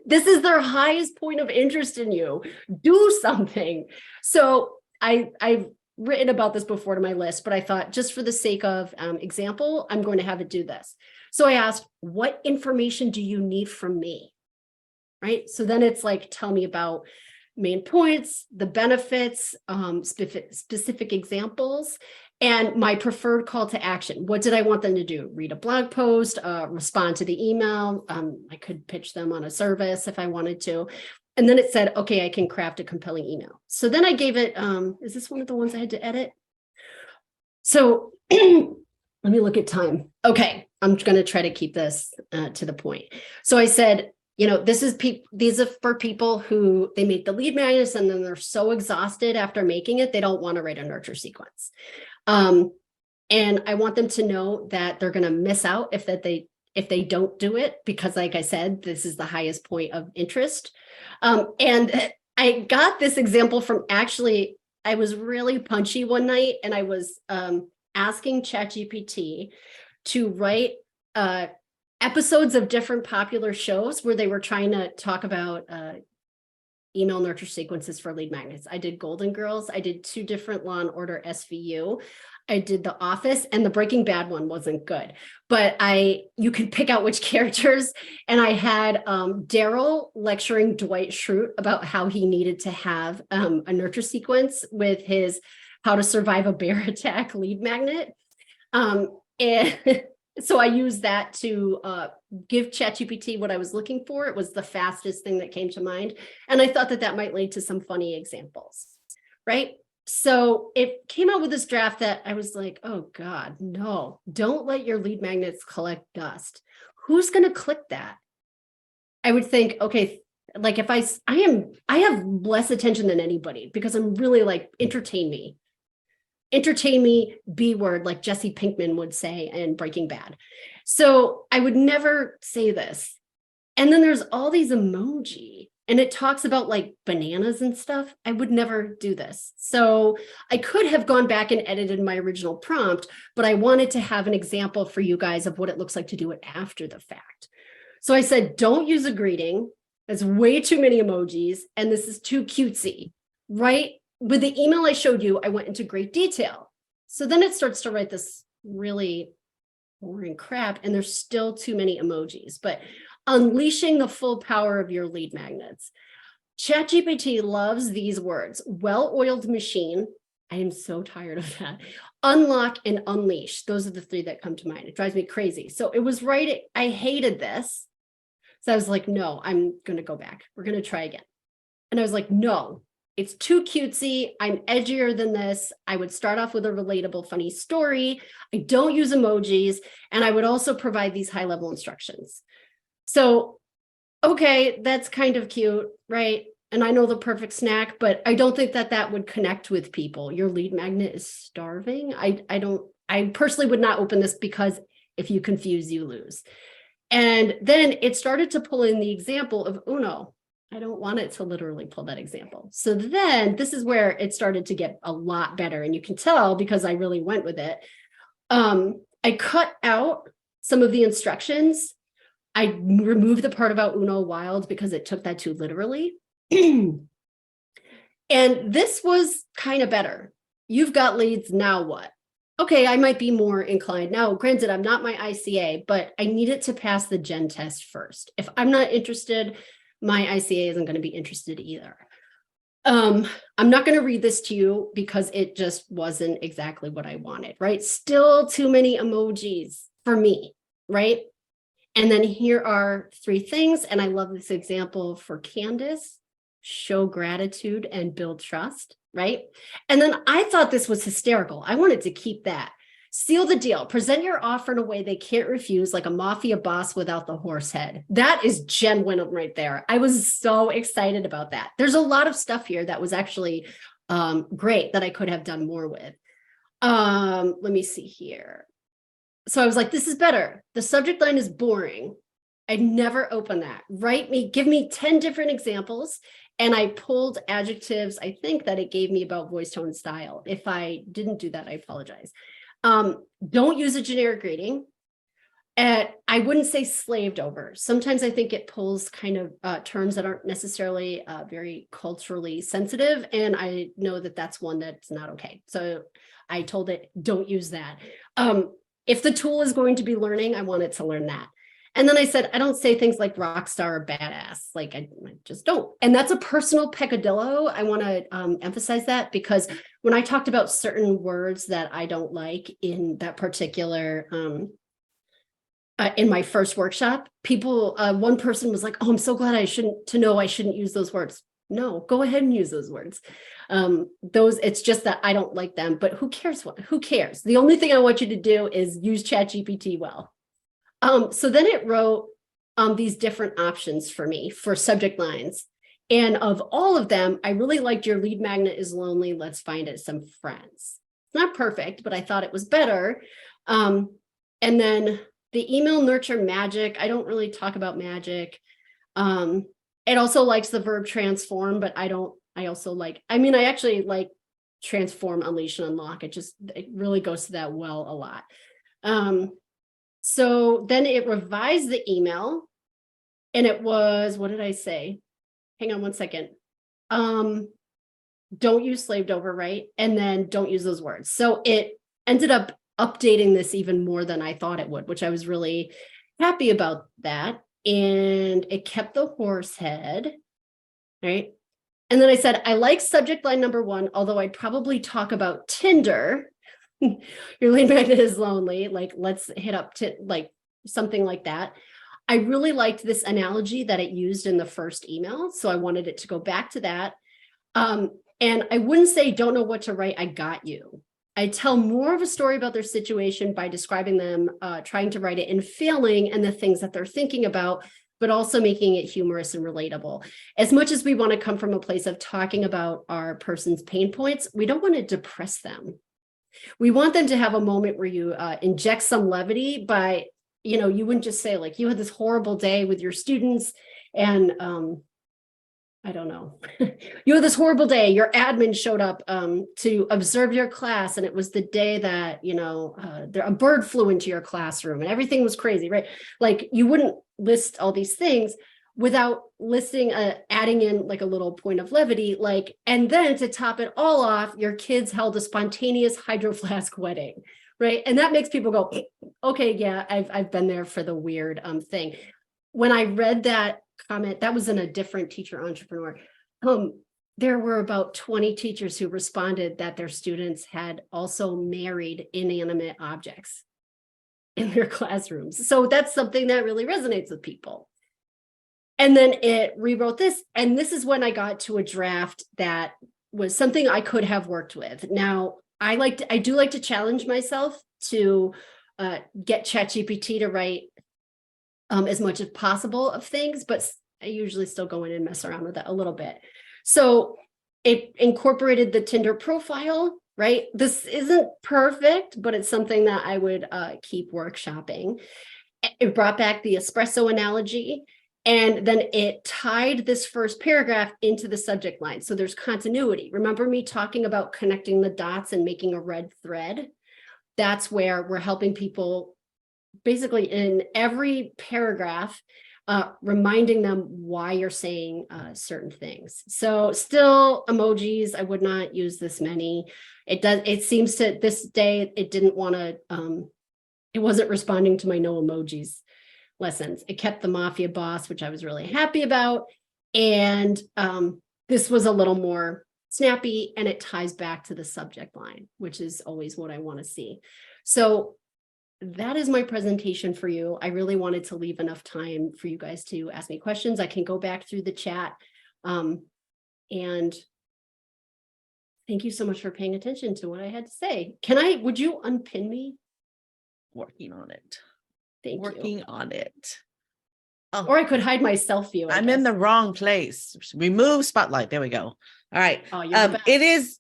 This is their highest point of interest in you. Do something. So I've written about this before to my list, but I thought just for the sake of example, I'm going to have it do this. So I asked, what information do you need from me? Right? So then it's like, tell me about main points, the benefits, specific examples, and my preferred call to action. What did I want them to do? Read a blog post, respond to the email. I could pitch them on a service if I wanted to. And then it said, okay, I can craft a compelling email. So then I gave it, is this one of the ones I had to edit? So let me look at time. Okay, I'm going to try to keep this to the point. So I said, these are for people who they make the lead magnets and then they're so exhausted after making it, they don't want to write a nurture sequence. And I want them to know that they're going to miss out if they don't do it, because like I said, this is the highest point of interest. And I got this example from I was really punchy one night, and I was asking ChatGPT to write episodes of different popular shows where they were trying to talk about email nurture sequences for lead magnets. I did Golden Girls. I did 2 different Law and Order SVU. I did The Office, and the Breaking Bad one wasn't good, but you could pick out which characters. And I had Daryl lecturing Dwight Schrute about how he needed to have a nurture sequence with his How to Survive a Bear Attack lead magnet. And so I used that to give ChatGPT what I was looking for. It was the fastest thing that came to mind. And I thought that might lead to some funny examples, right? So it came out with this draft that I was like, oh God, no, don't let your lead magnets collect dust. Who's going to click that? I would think, okay, like if I have less attention than anybody, because I'm really like, entertain me, B word, like Jesse Pinkman would say in Breaking Bad. So I would never say this. And then there's all these emoji, and it talks about like bananas and stuff. I would never do this. So I could have gone back and edited my original prompt, but I wanted to have an example for you guys of what it looks like to do it after the fact. So I said, don't use a greeting. That's way too many emojis, and this is too cutesy, right? With the email I showed you, I went into great detail. So then it starts to write this really boring crap, and there's still too many emojis, but unleashing the full power of your lead magnets. ChatGPT loves these words: well-oiled machine. I am so tired of that. Unlock and unleash. Those are the 3 that come to mind. It drives me crazy. So it was right. I hated this. So I was like, no, I'm going to go back. We're going to try again. And I was like, no, it's too cutesy. I'm edgier than this. I would start off with a relatable, funny story. I don't use emojis. And I would also provide these high-level instructions. So, okay, that's kind of cute, right? And I know the perfect snack, but I don't think that would connect with people. Your lead magnet is starving. I personally would not open this, because if you confuse, you lose. And then it started to pull in the example of Uno. I don't want it to literally pull that example. So then this is where it started to get a lot better. And you can tell because I really went with it. I cut out some of the instructions. I removed the part about Uno Wild because it took that too literally. And this was kind of better. You've got leads, now what? Okay, I might be more inclined. Now, granted, I'm not my ICA, but I need it to pass the gen test first. If I'm not interested, my ICA isn't going to be interested either. I'm not going to read this to you because it just wasn't exactly what I wanted, right? Still too many emojis for me, right? And then here are 3 things. And I love this example for Candace: show gratitude and build trust, right? And then I thought this was hysterical. I wanted to keep that. Seal the deal. Present your offer in a way they can't refuse, like a mafia boss without the horse head. That is Jen Wyndham right there. I was so excited about that. There's a lot of stuff here that was actually great that I could have done more with. Let me see here. So I was like, this is better. The subject line is boring. I'd never open that. Give me 10 different examples. And I pulled adjectives, I think that it gave me about voice, tone, and style. If I didn't do that, I apologize. Don't use a generic greeting. And I wouldn't say slaved over. Sometimes I think it pulls kind of terms that aren't necessarily very culturally sensitive. And I know that that's one that's not okay. So I told it, don't use that. If the tool is going to be learning, I want it to learn that. And then I said, I don't say things like rock star or badass. Like I just don't. And that's a personal peccadillo. I want to emphasize that, because when I talked about certain words that I don't like in that particular, in my first workshop, one person was like, oh, I'm so glad I shouldn't use those words. No, go ahead and use those words. It's just that I don't like them, but who cares? Who cares? The only thing I want you to do is use ChatGPT well. So then it wrote these different options for me for subject lines. And of all of them, I really liked your lead magnet is lonely. Let's find it some friends. It's not perfect, but I thought it was better. And then the email nurture magic. I don't really talk about magic. It also likes the verb transform, but I actually like transform, unleash, and unlock. It really goes to that well a lot. So then it revised the email, and it was, what did I say? Hang on one second. Don't use slaved over, right? And then don't use those words. So it ended up updating this even more than I thought it would, which I was really happy about that. And it kept the horse head, right? And then I said, I like subject line number 1, although I'd probably talk about Tinder. Your lead magnet is lonely. Like, let's hit up to like something like that. I really liked this analogy that it used in the first email. So I wanted it to go back to that. And I wouldn't say, don't know what to write, I got you. I tell more of a story about their situation by describing them, trying to write it and failing, and the things that they're thinking about, but also making it humorous and relatable. As much as we want to come from a place of talking about our person's pain points, we don't want to depress them. We want them to have a moment where you inject some levity by, you wouldn't just say like, you had this horrible day with your students and I don't know, you had this horrible day, your admin showed up to observe your class, and it was the day that, a bird flew into your classroom and everything was crazy, right? Like, you wouldn't list all these things without listing, adding in like a little point of levity, like, and then to top it all off, your kids held a spontaneous hydro flask wedding, right? And that makes people go, okay, yeah, I've been there for the weird thing. When I read that comment, that was in a different teacher entrepreneur. There were about 20 teachers who responded that their students had also married inanimate objects in their classrooms. So that's something that really resonates with people. And then it rewrote this. And this is when I got to a draft that was something I could have worked with. Now, I do like to challenge myself to get ChatGPT to write as much as possible of things, but I usually still go in and mess around with it a little bit. So it incorporated the Tinder profile, right? This isn't perfect, but it's something that I would keep workshopping. It brought back the espresso analogy, and then it tied this first paragraph into the subject line. So there's continuity. Remember me talking about connecting the dots and making a red thread? That's where we're helping people basically in every paragraph, reminding them why you're saying certain things. So still emojis, I would not use this many. It seems to this day, it didn't want to, it wasn't responding to my no emojis lessons. It kept the mafia boss, which I was really happy about. And this was a little more snappy, and it ties back to the subject line, which is always what I want to see. So that is my presentation for you. I really wanted to leave enough time for you guys to ask me questions. I can go back through the chat. And thank you so much for paying attention to what I had to say. Would you unpin me? Working on it. Thank you. Working on it. Oh, Or I could hide my self view. I'm in the wrong place. Remove spotlight. There we go. All right. Oh, you're the best. It is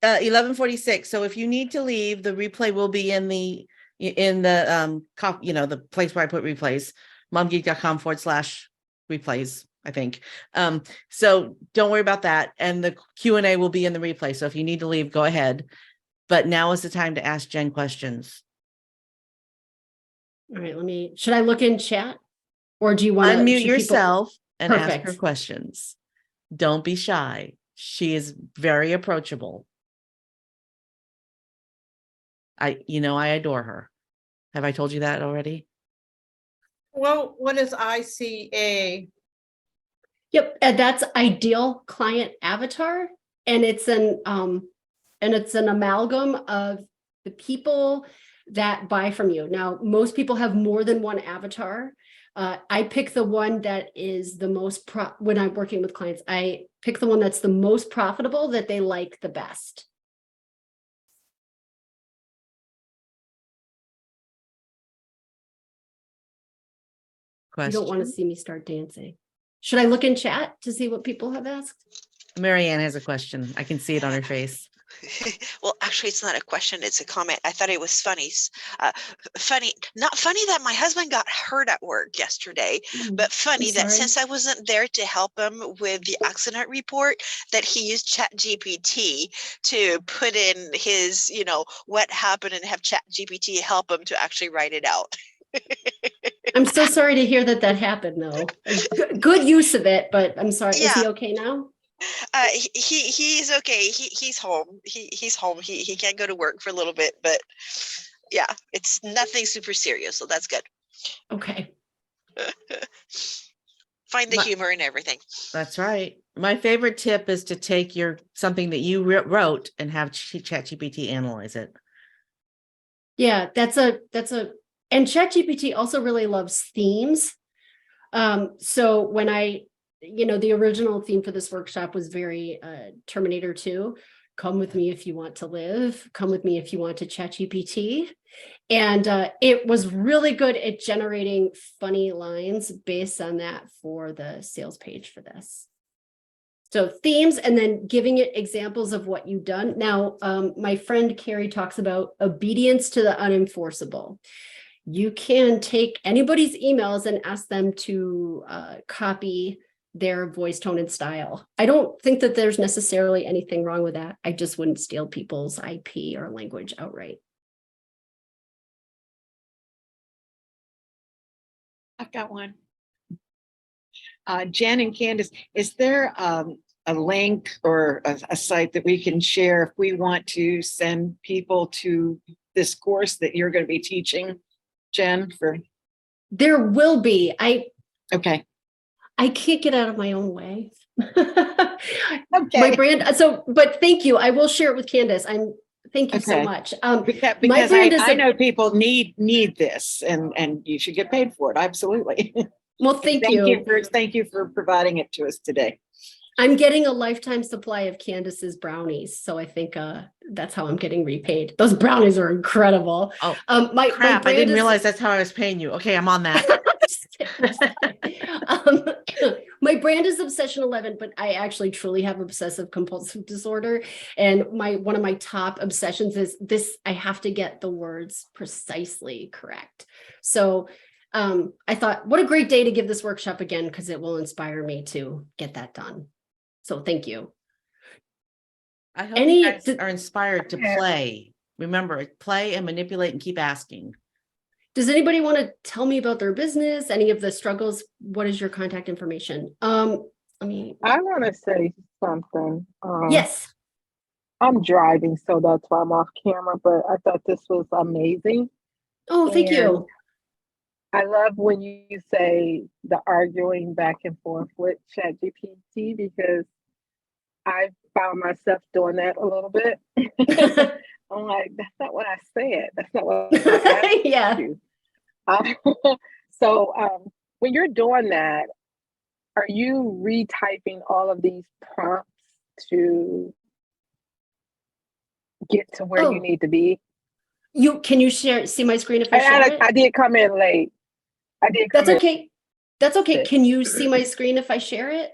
11:46. So if you need to leave, the replay will be in the the place where I put replays, momgeek.com/replays, I think. So don't worry about that. And the Q&A will be in the replay. So if you need to leave, go ahead. But now is the time to ask Jen questions. All right, should I look in chat? Or do you want to unmute yourself and ask her Perfect. questions? Don't be shy. She is very approachable. I adore her. Have I told you that already? Well, what is ICA? Yep, and that's ideal client avatar, and it's an amalgam of the people that buy from you. Now, most people have more than one avatar. I pick the one that is the most when I'm working with clients, I pick the one that's the most profitable, that they like the best. You don't want to see me start dancing. Should I look in chat to see what people have asked? Marianne has a question. I can see it on her face. Well, actually, it's not a question, it's a comment. I thought it was funny. Not funny that my husband got hurt at work yesterday, but funny that since I wasn't there to help him with the accident report, that he used ChatGPT to put in his, what happened, and have ChatGPT help him to actually write it out. I'm so sorry to hear that happened, though. Good use of it, but I'm sorry. Yeah. Is he okay now? He's okay. He's home. He's home. He can't go to work for a little bit, but yeah, it's nothing super serious, so that's good. Okay. Find the humor in everything. That's right. My favorite tip is to take something that you wrote and have ChatGPT analyze it. Yeah, and ChatGPT also really loves themes. So when the original theme for this workshop was very Terminator 2. Come with me if you want to live. Come with me if you want to ChatGPT. And it was really good at generating funny lines based on that for the sales page for this. So themes, and then giving it examples of what you've done. Now, my friend Carrie talks about obedience to the unenforceable. You can take anybody's emails and ask them to copy their voice, tone, and style. I don't think that there's necessarily anything wrong with that. I just wouldn't steal people's IP or language outright. I've got one. Jen and Candace, is there a link or a site that we can share if we want to send people to this course that you're going to be teaching, Jen? There will be. Okay. I can't get out of my own way. Okay. My brand. But thank you. I will share it with Candace. Thank you so much. Because I know people need this, and you should get paid for it. Absolutely. Well, thank you. Thank you for providing it to us today. I'm getting a lifetime supply of Candace's brownies, so I think that's how I'm getting repaid. Those brownies are incredible. Oh, my crap! I brand didn't realize that's how I was paying you. Okay, I'm on that. My brand is Obsession 11, but I actually truly have obsessive compulsive disorder, and one of my top obsessions is this. I have to get the words precisely correct. So I thought, what a great day to give this workshop again, because it will inspire me to get that done. So thank you. I hope you guys are inspired to play. Remember, play and manipulate and keep asking. Does anybody want to tell me about their business? Any of the struggles? What is your contact information? I want to say something. Yes. I'm driving, so that's why I'm off camera, but I thought this was amazing. Oh, thank you. I love when you say the arguing back and forth with ChatGPT, because I found myself doing that a little bit. I'm like, that's not what I said. That's not what I asked Yeah. you. Um, so when you're doing that, are you retyping all of these prompts to get to where you Oh, need to be? can you see my screen if I share And it? I did come in late. I did come That's in okay. That's okay. late. Can you see my screen if I share it?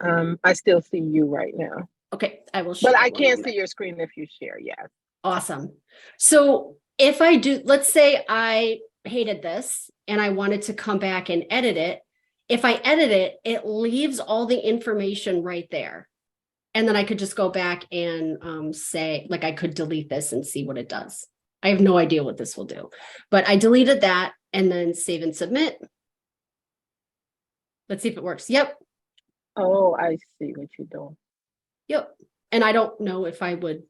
I still see you right now, Okay, I will but share. I One can see moment. your screen if you share. Yes. Awesome. So if I do, let's say I hated this and I wanted to come back and edit it. If I edit it, it leaves all the information right there. And then I could just go back and say, like, I could delete this and see what it does. I have no idea what this will do, but I deleted that and then save and submit. Let's see if it works. Yep. Oh, I see what you're doing. Yep. And I don't know if I would.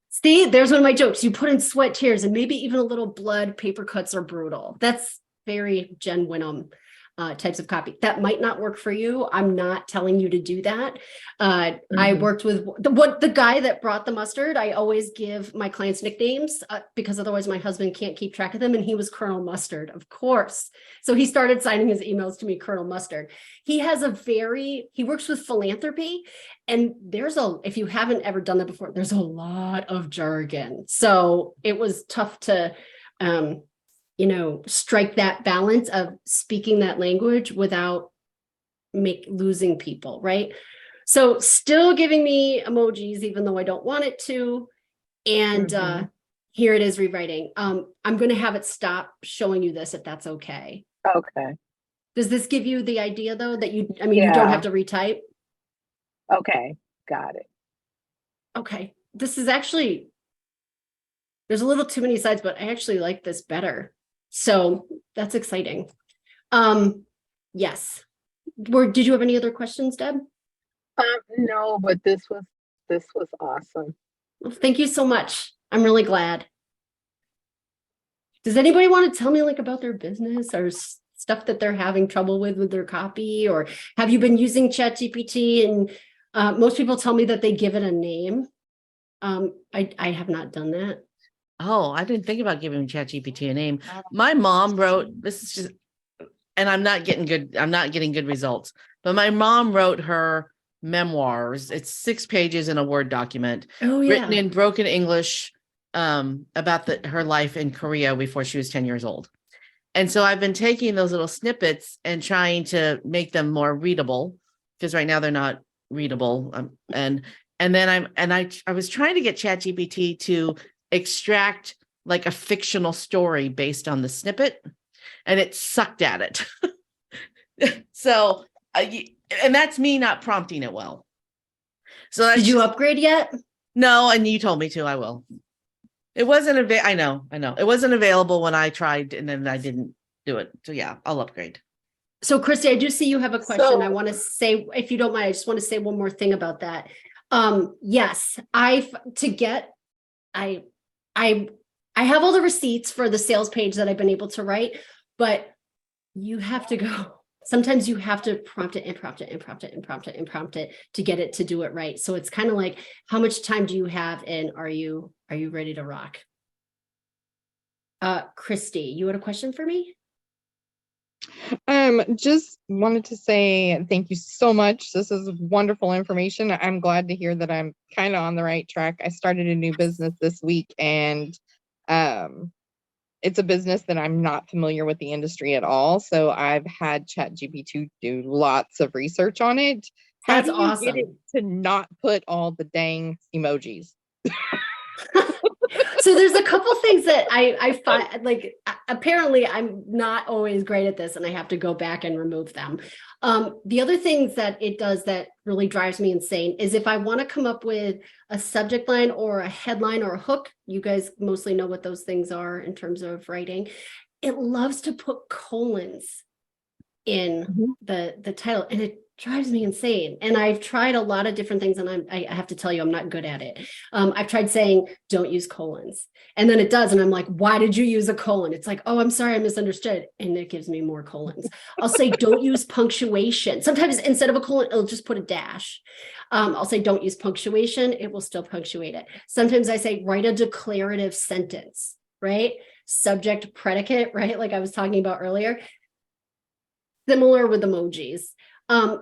See, there's one of my jokes. You put in sweat, tears, and maybe even a little blood. Paper cuts are brutal. That's very Jen Wynnum types of copy. That might not work for you. I'm not telling you to do that. I worked with the guy that brought the mustard. I always give my clients nicknames because otherwise my husband can't keep track of them. And he was Colonel Mustard, of course. So he started signing his emails to me, Colonel Mustard. He works with philanthropy. And if you haven't ever done that before, there's a lot of jargon. So it was tough to, strike that balance of speaking that language without losing people, right? So still giving me emojis, even though I don't want it to. And here it is rewriting. I'm going to have it stop showing you this if that's okay. Okay. Does this give you the idea though that you don't Yeah. have to retype? Okay. Got it. Okay. This is actually, there's a little too many sides, but I actually like this better. So that's exciting. Yes. Did you have any other questions, Deb? No, but this was awesome. Well, thank you so much. I'm really glad. Does anybody want to tell me about their business or stuff that they're having trouble with their copy, or have you been using ChatGPT? And most people tell me that they give it a name. I have not done that. Oh, I didn't think about giving ChatGPT a name. My mom wrote, this is just, and I'm not getting good results, but my mom wrote her memoirs. It's 6 pages in a Word document, written in broken English, about her life in Korea before she was 10 years old. And so I've been taking those little snippets and trying to make them more readable, because right now they're not readable. And then I was trying to get ChatGPT to extract a fictional story based on the snippet, and it sucked at it. So, and that's me not prompting it well. So did you upgrade yet? No, and you told me to. I will. It wasn't I know. It wasn't available when I tried, and then I didn't do it. So yeah, I'll upgrade. So Christy, I do see you have a question. I want to say, if you don't mind, I just want to say one more thing about that. Yes, I have all the receipts for the sales page that I've been able to write, but you have to go. Sometimes you have to prompt it and prompt it and prompt it and prompt it and prompt it to get it to do it right. So it's kind of like, how much time do you have, and are you ready to rock? Christy, you had a question for me? Just wanted to say thank you so much. This is wonderful information. I'm glad to hear that I'm kind of on the right track. I started a new business this week, and it's a business that I'm not familiar with the industry at all. So I've had ChatGPT do lots of research on it. That's How do you awesome. get it to not put all the dang emojis? So there's a couple things that I find, apparently I'm not always great at this, and I have to go back and remove them. The other things that it does that really drives me insane is if I want to come up with a subject line or a headline or a hook, you guys mostly know what those things are in terms of writing. It loves to put colons in Mhm. the title, and it drives me insane. And I've tried a lot of different things, and I have to tell you, I'm not good at it. I've tried saying don't use colons, and then it does, and I'm like, why did you use a colon? It's like, oh, I'm sorry, I misunderstood, and it gives me more colons. I'll say don't use punctuation. Sometimes instead of a colon, it'll just put a dash. I'll say don't use punctuation. It will still punctuate it. Sometimes I say write a declarative sentence, right? Subject, predicate, right? Like I was talking about earlier. Similar with emojis.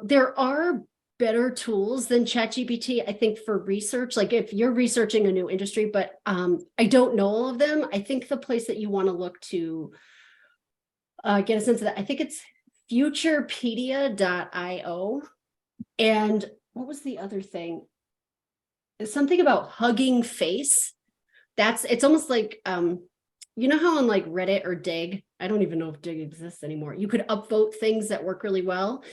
There are better tools than ChatGPT, I think, for research. Like if you're researching a new industry, but I don't know all of them. I think the place that you want to look to get a sense of that, I think it's futurepedia.io. And what was the other thing? It's something about Hugging Face. It's almost like, you know how on like Reddit or Dig, I don't even know if Dig exists anymore, you could upvote things that work really well.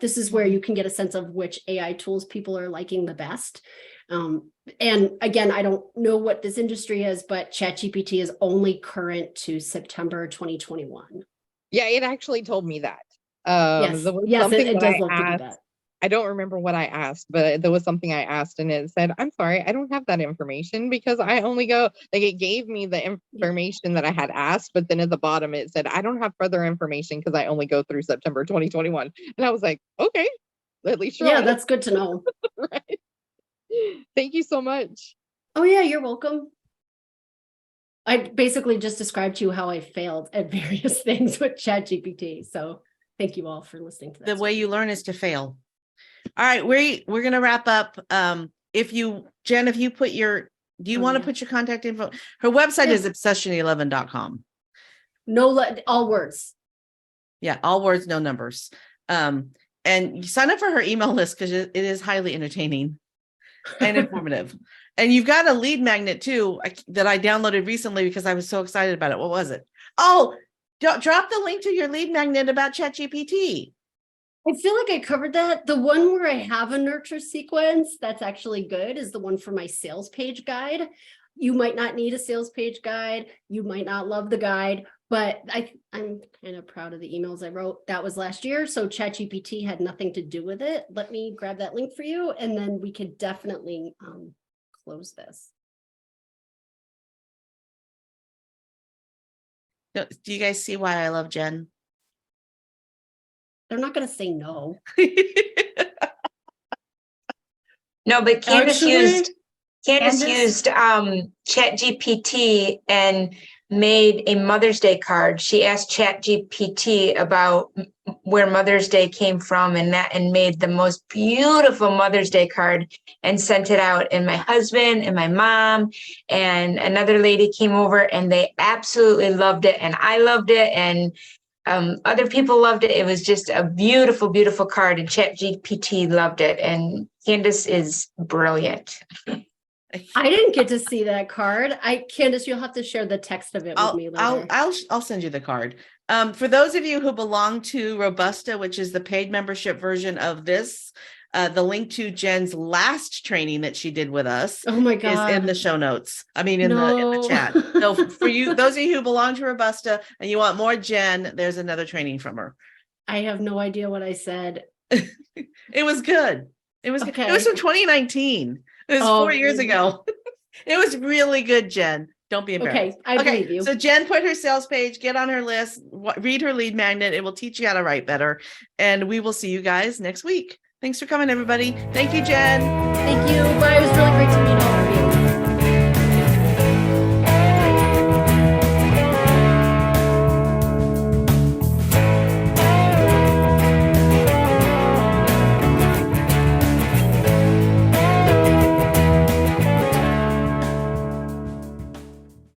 This is where you can get a sense of which AI tools people are liking the best. And again, I don't know what this industry is, but ChatGPT is only current to September 2021. Yeah, it actually told me that. Yes, There was yes, something it that does I love to do asked. that. I don't remember what I asked, but there was something I asked and it said, I'm sorry, I don't have that information because I only go, like it gave me the information that I had asked, but then at the bottom it said, I don't have further information because I only go through September 2021. And I was like, okay, at least you're Yeah, honest, that's good to know. right? Thank you so much. Oh yeah, you're welcome. I basically just described to you how I failed at various things with ChatGPT. So thank you all for listening to that. The way story. you learn is to fail. All right, we're gonna wrap up. Jen, if you put do you want to put your contact info? Her website is obsession11.com. All words. Yeah, all words, no numbers. And you sign up for her email list because it is highly entertaining and informative. And you've got a lead magnet too that I downloaded recently because I was so excited about it. What was it? Oh, drop the link to your lead magnet about ChatGPT. I feel like I covered that. The one where I have a nurture sequence that's actually good is the one for my sales page guide. You might not need a sales page guide. You might not love the guide, but I'm kind of proud of the emails I wrote. That was last year. So ChatGPT had nothing to do with it. Let me grab that link for you. And then we could definitely close this. Do you guys see why I love Jen? They're not going to say no. No, but Candace Actually, used ChatGPT and made a Mother's Day card. She asked ChatGPT about where Mother's Day came from and made the most beautiful Mother's Day card and sent it out. And my husband and my mom and another lady came over and they absolutely loved it. And I loved it. And other people loved it. It was just a beautiful, beautiful card, and ChatGPT loved it. And Candace is brilliant. I didn't get to see that card. Candace, you'll have to share the text of it with me later. I'll send you the card. For those of you who belong to Robusta, which is the paid membership version of this, the link to Jen's last training that she did with us Oh my God. is in the show notes. I mean, in the chat. So for you, those of you who belong to Robusta and you want more Jen, there's another training from her. I have no idea what I said. It was good. It was Okay. It was from 2019. It was 4 years ago. It was really good, Jen. Don't be embarrassed. Okay, I believe you. So Jen put her sales page, get on her list, read her lead magnet. It will teach you how to write better. And we will see you guys next week. Thanks for coming, everybody. Thank you, Jen. Thank you. Bye. It was really great to meet all of you.